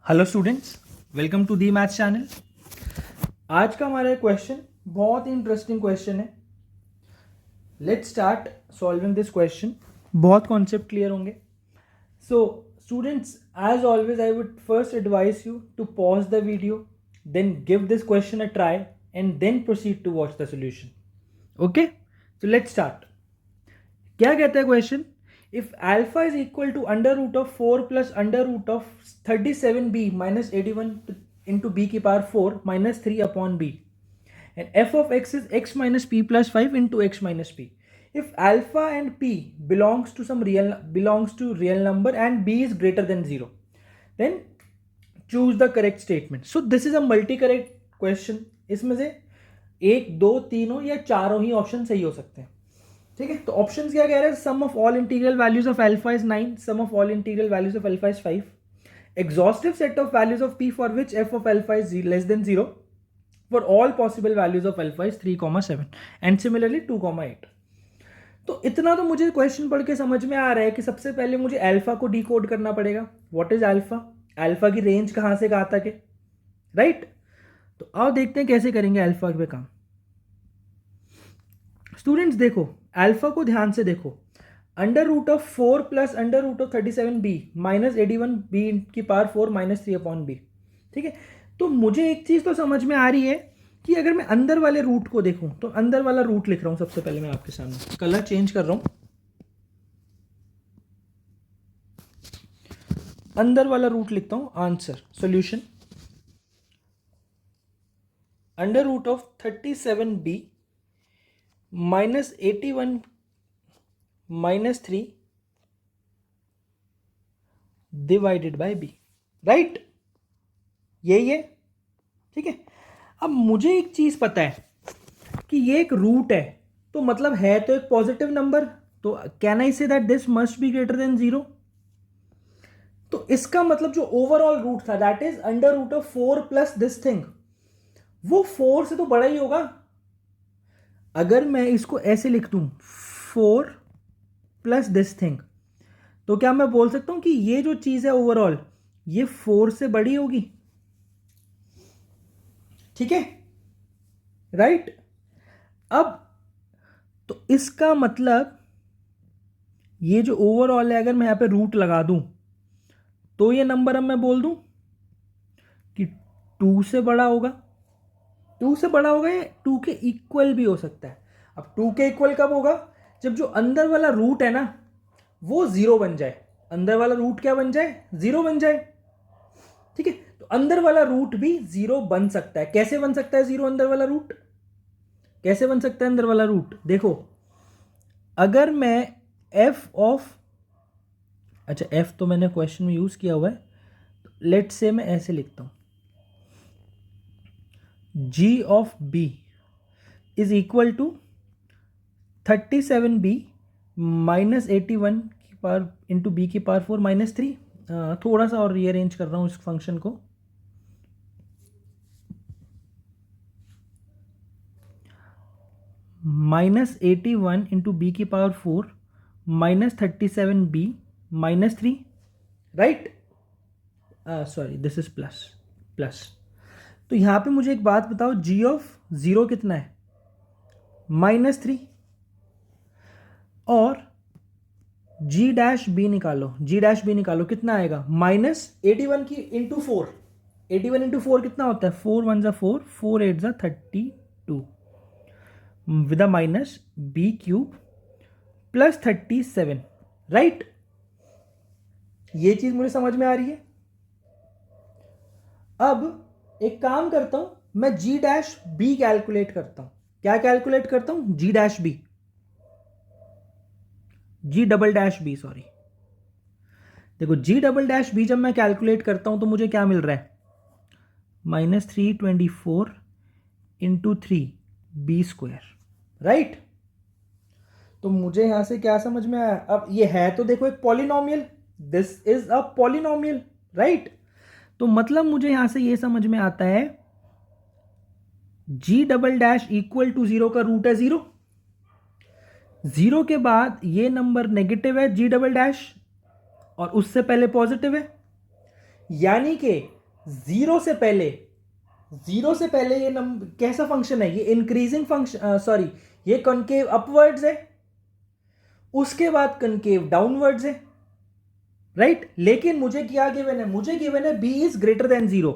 Hello students, welcome to the maths channel. आज का हमारा क्वेश्चन बहुत ही इंटरेस्टिंग क्वेश्चन है। Let's start solving this question. बहुत कॉन्सेप्ट क्लियर होंगे। So students, as always I would first advise you to pause the video, then give this question a try and then proceed to watch the solution. Okay, so let's start. क्या कहता है question? If alpha is equal to under root of 4 plus under root of 37b minus 81 into B की power 4 minus 3 upon B, and f of x is x minus p plus 5 into x minus p. If alpha and p belongs to real number and b is greater than 0, then choose the correct statement. So this is a multi correct question. इसमें से एक, दो, तीनों या चारों ही option सही हो सकते हैं। ठीक है, तो ऑप्शंस क्या कह रहे हैं? Sum of all integral values of alpha is 9, sum of all integral values of alpha is 5, exhaustive set of values of p for which f of alpha is less than 0 for all possible values of alpha is 3,7 and similarly 2,8. तो इतना तो मुझे question पढ़ के समझ में आ रहा है कि सबसे पहले मुझे अल्फा को डिकोड करना पड़ेगा। What is alpha? अल्फा की रेंज कहां से कहां तक है, राइट? तो आओ देखते हैं कैसे करेंगे अल्फा पे काम। स्टूडेंट्स देखो, अल्फा को ध्यान से देखो। Under root of 4 plus under root of 37b minus 81b की पावर 4 माइनस 3 अपॉन बी। ठीक है, तो मुझे एक चीज तो समझ में आ रही है कि अगर मैं अंदर वाले रूट को देखूं तो अंदर वाला रूट लिख रहा हूं। सबसे पहले मैं आपके सामने कलर चेंज कर रहा हूं। अंदर वाला रूट लिखता हूं। Answer solution under root of 37b minus 81 minus 3 divided by B, right? यही है। ठीक है, अब मुझे एक चीज पता है कि ये एक रूट है, तो मतलब है तो एक पॉजिटिव नंबर, तो can I say that this must be greater than 0। तो इसका मतलब जो ओवरऑल रूट था that is under root of 4 plus this thing, वो 4 से तो बड़ा ही होगा। अगर मैं इसको ऐसे लिख दूं 4 प्लस दिस थिंग, तो क्या मैं बोल सकता हूं कि ये जो चीज है ओवरऑल ये 4 से बड़ी होगी? ठीक है, राइट? अब तो इसका मतलब ये जो ओवरऑल है, अगर मैं यहां पे रूट लगा दूं तो ये नंबर अब मैं बोल दूं कि 2 से बड़ा होगा। 2 से बड़ा होगा या 2 के इक्वल भी हो सकता है। अब 2 के इक्वल कब होगा? जब जो अंदर वाला रूट है ना वो 0 बन जाए। अंदर वाला रूट क्या बन जाए? 0 बन जाए। ठीक है, तो अंदर वाला रूट भी 0 बन सकता है। कैसे बन सकता है 0 अंदर वाला रूट? कैसे बन सकता है अंदर वाला रूट? देखो, अगर मैं एफ ऑफ, अच्छा एफ तो मैंने क्वेश्चन में यूज किया हुआ है, लेट से मैं ऐसे लिखता हूं, G of B is equal to 37b minus 81 की पावर इंटू बी की पावर 4 माइनस 3। थोड़ा सा और रीअरेंज कर रहा हूं इस फंक्शन को। माइनस 81 इंटू बी की power 4 minus 37b minus 3, right? Sorry, this is plus plus. तो यहां पे मुझे एक बात बताओ, जी ऑफ 0 कितना है? माइनस 3। और जी डैश बी निकालो, जी डैश बी निकालो, कितना आएगा? माइनस 81 की इंटू 4। 81 इंटू 4 कितना होता है? 4 1 जा 4, 4 8 जा 32 with a minus B cube plus 37, right? ये चीज मुझे समझ में आ रही है। अब एक काम करता हूं, मैं जी डैश बी कैलकुलेट करता हूं। क्या कैलकुलेट करता हूं? जी डैश बी, जी डबल डैश बी, सॉरी। देखो, जी डबल डैश बी जब मैं कैलकुलेट करता हूं तो मुझे क्या मिल रहा है? -324 इंटू 3 बी स्क्वायर, राइट? तो मुझे यहां से क्या समझ में आया? अब ये है तो देखो एक polynomial, this is a polynomial, right? तो मतलब मुझे यहां से ये समझ में आता है जी डबल डैश इक्वल टू 0 का रूट है 0। 0 के बाद ये नंबर नेगेटिव है जी डबल डैश, और उससे पहले पॉजिटिव है। यानी कि जीरो से पहले ये नंबर कैसा फंक्शन है, ये इंक्रीजिंग फंक्शन, सॉरी ये कॉनकेव अपवर्ड्स है, उसके बाद कॉनकेव डाउनवर्ड्स है, राइट। लेकिन मुझे क्या गिवन है, मुझे गिवन है B is greater than zero,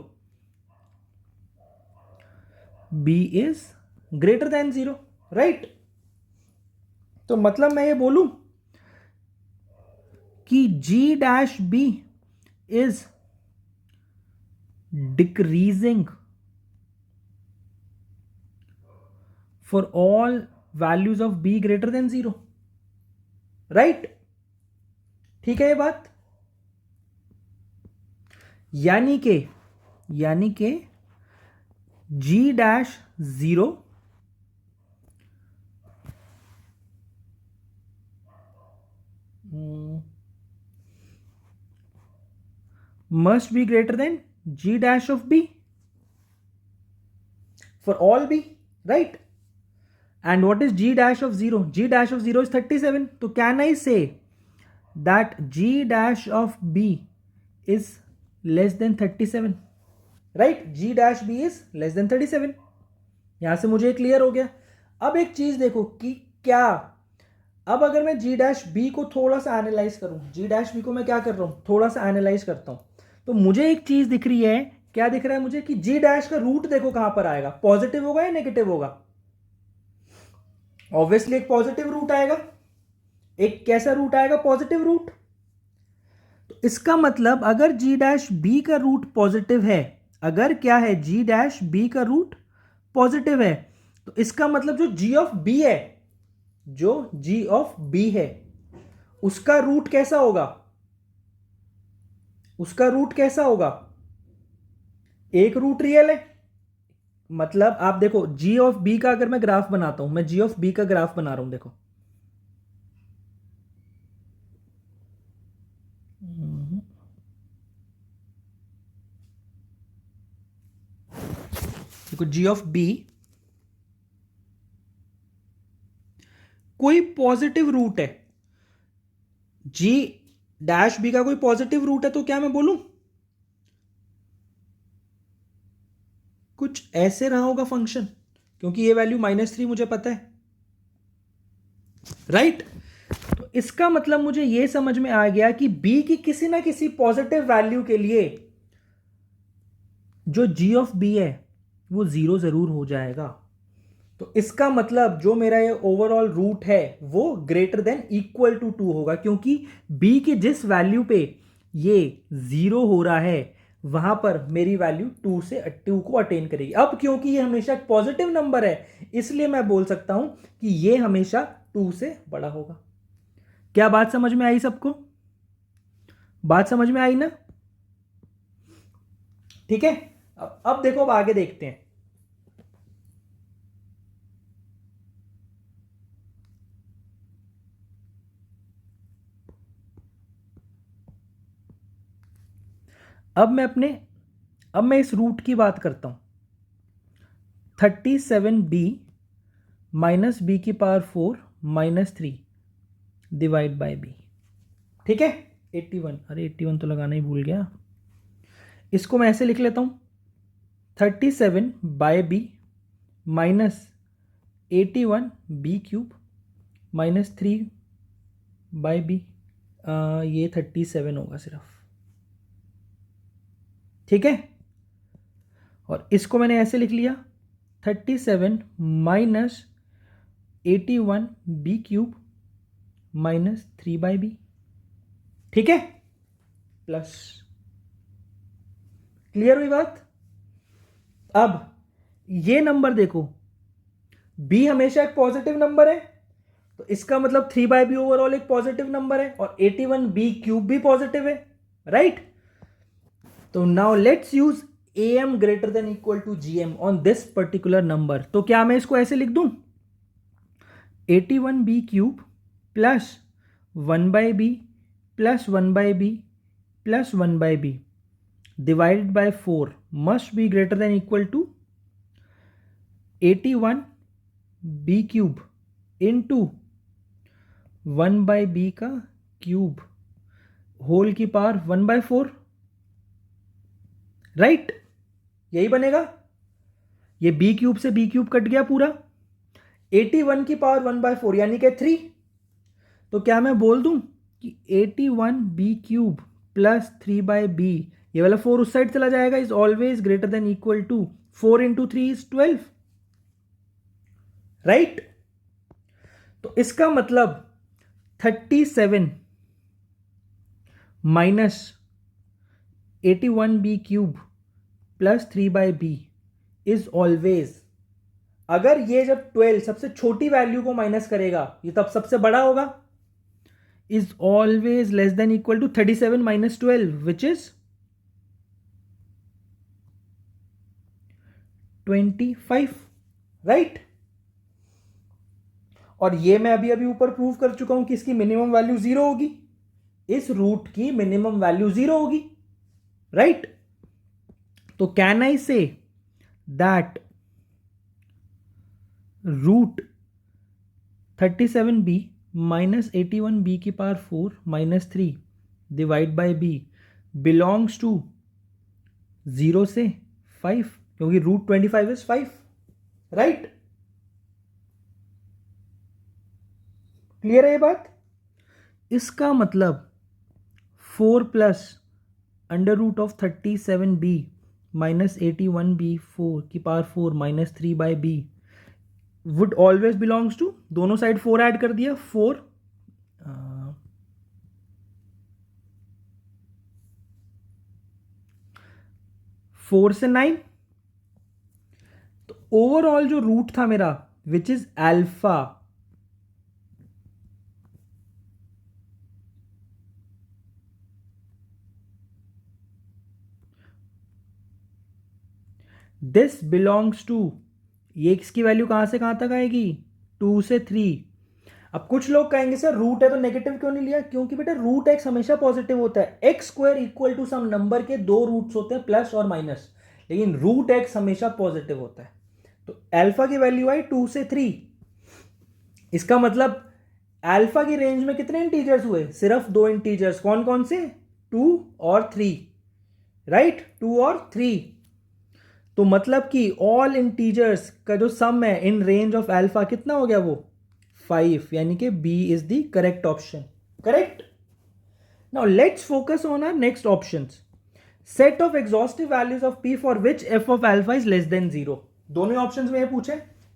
B is greater than zero, right. तो मतलब मैं ये बोलूं कि G dash B is decreasing for all values of B greater than zero, right. ठीक है ये बात। यानी के G dash zero must be greater than g dash of b for all b, right? And what is g dash of 0? G dash of 0 is 37. So can I say that g dash of b is less than 37? Right? G dash b is less than 37. यहां से मुझे clear हो गया। अब एक चीज देखो कि क्या, अब अगर मैं g डैश b को थोड़ा सा एनालाइज करूं, g डैश b को मैं क्या कर रहा हूं, थोड़ा सा एनालाइज करता हूं, तो मुझे एक चीज दिख रही है। क्या दिख रहा है मुझे कि g डैश का रूट देखो कहां पर आएगा, पॉजिटिव होगा या नेगेटिव होगा? ऑब्वियसली एक पॉजिटिव रूट आएगा। एक कैसा रूट आएगा? Positive root. तो इसका मतलब अगर g डैश b का रूट पॉजिटिव है, अगर क्या है, g डैश b का रूट पॉजिटिव है, तो इसका मतलब जो g ऑफ b है, जो g ऑफ b है, उसका रूट कैसा होगा? उसका रूट कैसा होगा? एक रूट रियल है। मतलब आप देखो g ऑफ b का अगर मैं ग्राफ बनाता हूं, मैं g ऑफ b का ग्राफ बना रहा हूं, देखो देखो g ऑफ b कोई पॉजिटिव रूट है, g डैश b का कोई पॉजिटिव रूट है, तो क्या मैं बोलूं कुछ ऐसे रहा होगा फंक्शन, क्योंकि ये वैल्यू -3 मुझे पता है, राइट। तो इसका मतलब मुझे ये समझ में आ गया कि b की किसी ना किसी पॉजिटिव वैल्यू के लिए जो g ऑफ b है वो 0 जरूर हो जाएगा। तो इसका मतलब जो मेरा ये ओवरऑल रूट है वो ग्रेटर देन इक्वल टू 2 होगा, क्योंकि b की जिस वैल्यू पे ये 0 हो रहा है वहां पर मेरी वैल्यू 2 को अटेन करेगी। अब क्योंकि ये हमेशा पॉजिटिव नंबर है, इसलिए मैं बोल सकता हूं कि ये हमेशा 2 से बड़ा होगा। क्या बात समझ में आई सबको? बात समझ में आई ना? ठीक है। अब देखो, अब आगे देखते हैं। अब मैं इस रूट की बात करता हूं, 37b माइनस बी की पावर 4 -3 डिवाइड बाय बी, ठीक है। 81, अरे 81 तो लगाना ही भूल गया। इसको मैं ऐसे लिख लेता हूं, 37 by B minus 81 B cube -3 by B, ये 37 होगा सिर्फ, ठीक है। और इसको मैंने ऐसे लिख लिया, 37 minus 81 B cube -3 by B, ठीक है, प्लस। क्लियर हुई बात? अब ये नंबर देखो, b हमेशा एक पॉजिटिव नंबर है, तो इसका मतलब 3 बाई बी ओवरऑल एक पॉजिटिव नंबर है, और 81 बी क्यूब भी पॉजिटिव है, राइट। तो now let's use am greater than equal to gm on this particular number. तो क्या मैं इसको ऐसे लिख दूं, 81 B cube plus 1 by B plus 1 by B plus 1 by B divided by 4 must be greater than equal to 81 B cube into 1 by B का cube whole की power 1 bye 4, right, यही बनेगा। ये बी क्यूब से B cube cut गया पूरा, 81 की power 1/4 यानी कि 3। तो क्या मैं बोल दूं कि 81 बी क्यूब प्लस 3/b, ये वाला 4 उस साइड चला जाएगा, is always greater than equal to 4 into 3 is 12, right. तो इसका मतलब 37 minus 81 B cube plus 3/b is always, अगर ये जब 12 सबसे छोटी वैल्यू को माइनस करेगा ये तब सबसे बड़ा होगा, is always less than equal to 37 minus 12 which is 25, right. और ये मैं अभी अभी ऊपर प्रूव कर चुका हूं कि इसकी मिनिमम वैल्यू 0 होगी, इस रूट की मिनिमम वैल्यू 0 होगी, राइट। तो can I say that root 37b minus 81b की power 4 minus 3 divide by b belongs to 0 से 5, क्योंकि रूट 25 इज 5, राइट। क्लियर है ये बात? इसका मतलब 4 plus under root of 37b minus 81b 4 की power 4 minus 3/b would always belongs to, दोनों साइड 4 ऐड कर दिया, 4 4 से 9। तो ओवरऑल जो रूट था मेरा which is alpha, this belongs to, ये इसकी वैल्यू कहां से कहां तक आएगी, 2 से 3। अब कुछ लोग कहेंगे सर रूट है तो नेगेटिव क्यों नहीं लिया, क्योंकि बेटा रूट एक्स हमेशा पॉजिटिव होता है, X square equal to some number के 2 रूट्स होते हैं प्लस और माइनस, लेकिन रूट एक्स हमेशा पॉजिटिव होता है। तो अल्फा की वैल्यू आई 2 से 3, इसका मतलब अल्फा की रेंज में कितने इंटीजर्स हुए, सिर्फ 2 इंटीजर्स, कौन कौन से, 2 और 3, राइट, 2 और 3। तो मतलब कि ऑल इंटीजर्स का जो सम है इन रेंज ऑफ अल्फा कितना हो गया, वो 5, यानी कि B is the correct option, correct. Now let's focus on our next options. Set of exhaustive values of P for which F of alpha is less than 0। दोनों options में ये पूछे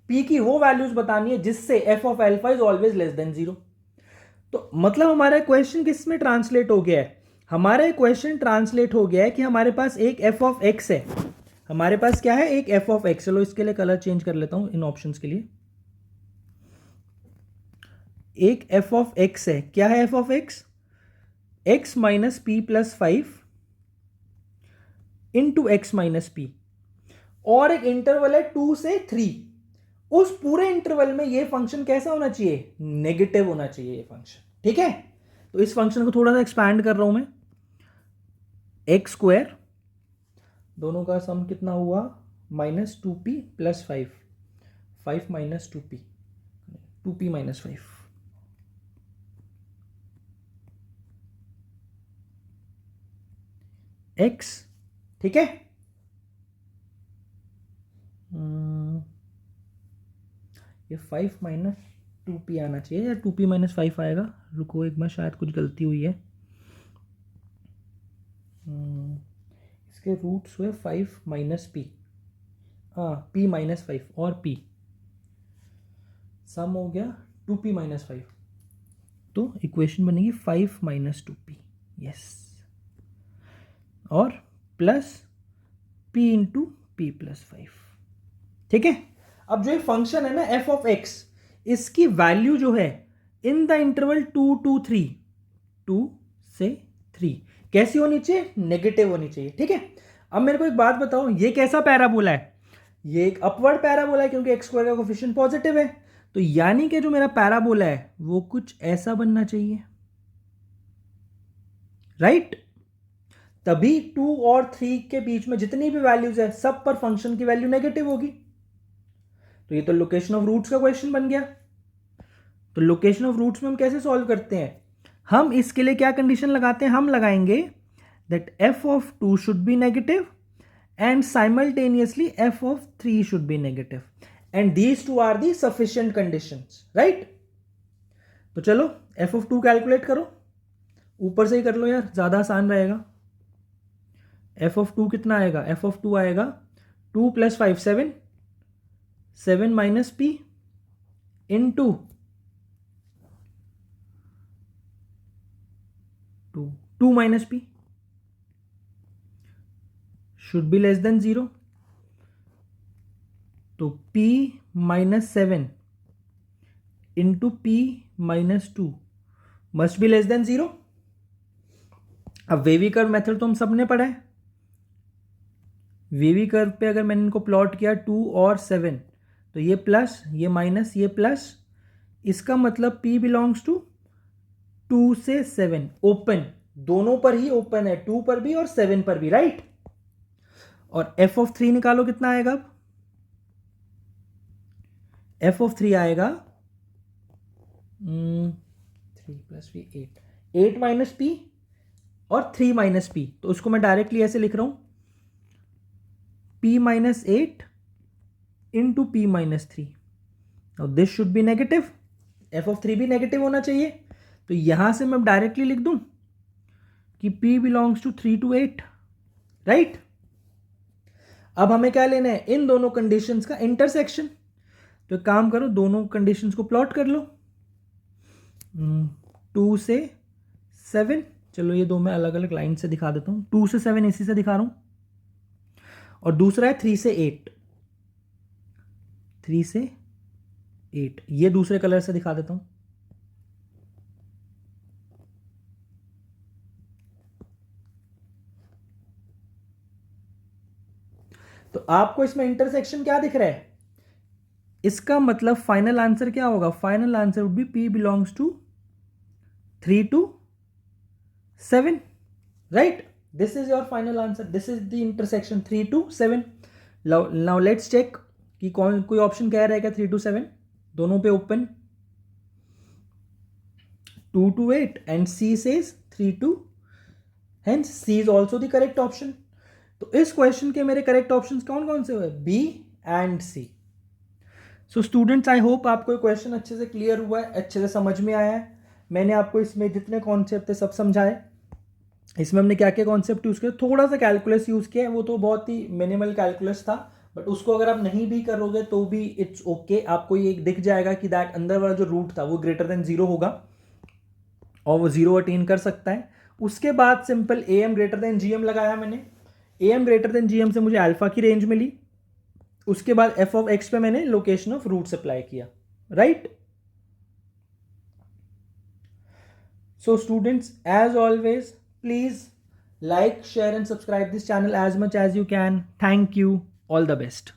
पी की वो वैल्यूज बतानी है जिससे F of alpha is always less than 0। तो मतलब हमारा क्वेश्चन किस में ट्रांसलेट हो गया है, हमारा क्वेश्चन ट्रांसलेट हो गया है कि हमारे पास एक एफ ऑफ एक्स है, हमारे पास क्या है, एक एफ ऑफ एक्स। चलो इसके लिए कलर चेंज कर लेता हूं इन ऑप्शंस के लिए। एक एफ ऑफ एक्स है, क्या है F of x, x minus P plus 5 into x minus P, और एक इंटरवल है 2 से 3। उस पूरे इंटरवल में ये फंक्शन कैसा होना चाहिए, नेगेटिव होना चाहिए ये फंक्शन, ठीक है। तो इस फंक्शन को थोड़ा सा एक्सपैंड कर रहा हूं मैं, एक्स स्क्वायर, दोनों का सम कितना हुआ, minus 2p plus 5, 5 minus 2p, 2p minus 5, x, ठीक है। ये 5 माइनस 2p आना चाहिए या 2p माइनस 5 आएगा, रुको एक बार, शायद कुछ गलती हुई है। इसके रूट्स हुए 5 माइनस p, हाँ p माइनस 5 और p, सम हो गया 2p माइनस 5, तो इक्वेशन बनेगी 5 माइनस 2p, यस, और plus p into P plus 5, ठीक है। अब जो ये फंक्शन है ना एफ ऑफ एक्स, इसकी वैल्यू जो है इन द इंटरवल 2 to 3, 2 से 3 कैसी होनी चाहिए, नेगेटिव होनी चाहिए, ठीक है। अब मेरे को एक बात बताओ, ये कैसा पैराबोला है, ये एक अपवर्ड पैराबोला है क्योंकि एक्स स्क्वायर का कोफिशिएंट पॉजिटिव है, तो यानी कि जो मेरा पैराबोला है वो कुछ ऐसा बनना चाहिए, राइट। तभी 2 और 3 के बीच में जितनी भी वैल्यूज है सब पर फंक्शन की वैल्यू नेगेटिव होगी। तो ये तो लोकेशन ऑफ रूट्स का क्वेश्चन बन गया। तो लोकेशन ऑफ रूट्स में हम कैसे सॉल्व करते हैं, हम इसके लिए क्या कंडीशन लगाते हैं, हम लगाएंगे that F of 2 should be negative and simultaneously f of 3 should be negative, and these two are the sufficient conditions, right? तो चलो f of 2 कैलकुलेट करो, ऊपर से ही कर लो यार, ज़्यादा आसान रहेगा। f of 2 कितना आएगा? f of 2 आएगा 2 + 5 7, 7 minus p into 2 minus p should be less than 0, तो p minus 7 into p minus 2 must be less than 0। अब वेवी कर्व मेथड तो हम सबने पढ़ा है। वेवी कर्व पे अगर मैंने इनको प्लॉट किया 2 और 7, तो ये प्लस, ये माइनस, ये प्लस, इसका मतलब p बिलोंग्स टू 2 से 7, ओपन, दोनों पर ही ओपन है, 2 पर भी और 7 पर भी, राइट? और f of 3 निकालो, कितना आएगा? अब f of 3 आएगा 3 + p 8, 8 minus p और 3 minus p, तो उसको मैं डायरेक्टली ऐसे लिख रहा हूं, p minus 8 into p minus 3। now this should be negative, f of 3 भी नेगेटिव होना चाहिए, तो यहां से मैं डायरेक्टली लिख दूं कि p belongs to 3 to 8, right? अब हमें क्या लेना है? इन दोनों कंडीशंस का इंटरसेक्शन। तो एक काम करो, दोनों कंडीशंस को प्लॉट कर लो। 2 से 7, चलो ये दो मैं अलग अलग लाइन से दिखा देता हूं। 2 से 7 इसी से दिखा रहा हूं, और दूसरा है 3 से 8, 3 से 8, ये दूसरे कलर से दिखा देता हूं। तो आपको इसमें इंटरसेक्शन क्या दिख रहा है? इसका मतलब फाइनल आंसर क्या होगा? Final answer would be p belongs to 3 to 7, right? This is your final answer, this is the intersection 3 to 7। Now let's check कि कोई ऑप्शन कह रहा है क्या 3 to 7? दोनों पे open, 2 to 8 and C says 3 to, hence C is also the correct option। तो इस क्वेश्चन के मेरे करेक्ट ऑप्शंस कौन कौन से हुए? B and C। So students, I hope आपको ये क्वेश्चन अच्छे से क्लियर हुआ है, अच्छे से समझ में आया है। मैंने आपको इसमें जितने कॉन्सेप्ट थे सब समझाए। इसमें हमने क्या क्या कॉन्सेप्ट यूज़ किया, थोड़ा सा कैलकुलस यूज़ किया है, वो तो बहुत ही मिनिमल कैलकुलस था, बट उसको अगर आप नहीं भी करोगे तो भी इट्स ओके। आपको ये दिख जाएगा कि दैट अंदर वाला जो रूट था वो ग्रेटर देन 0 होगा और वो 0 अटेन कर सकता है। उसके बाद simple AM greater then GM लगाया मैंने, AM ग्रेटर देन GM से मुझे अल्फा की रेंज मिली। उसके बाद f of x पे मैंने लोकेशन ऑफ रूट्स अप्लाई किया, right? So students, as always, please like, share and subscribe this channel as much as you can. Thank you. All the best.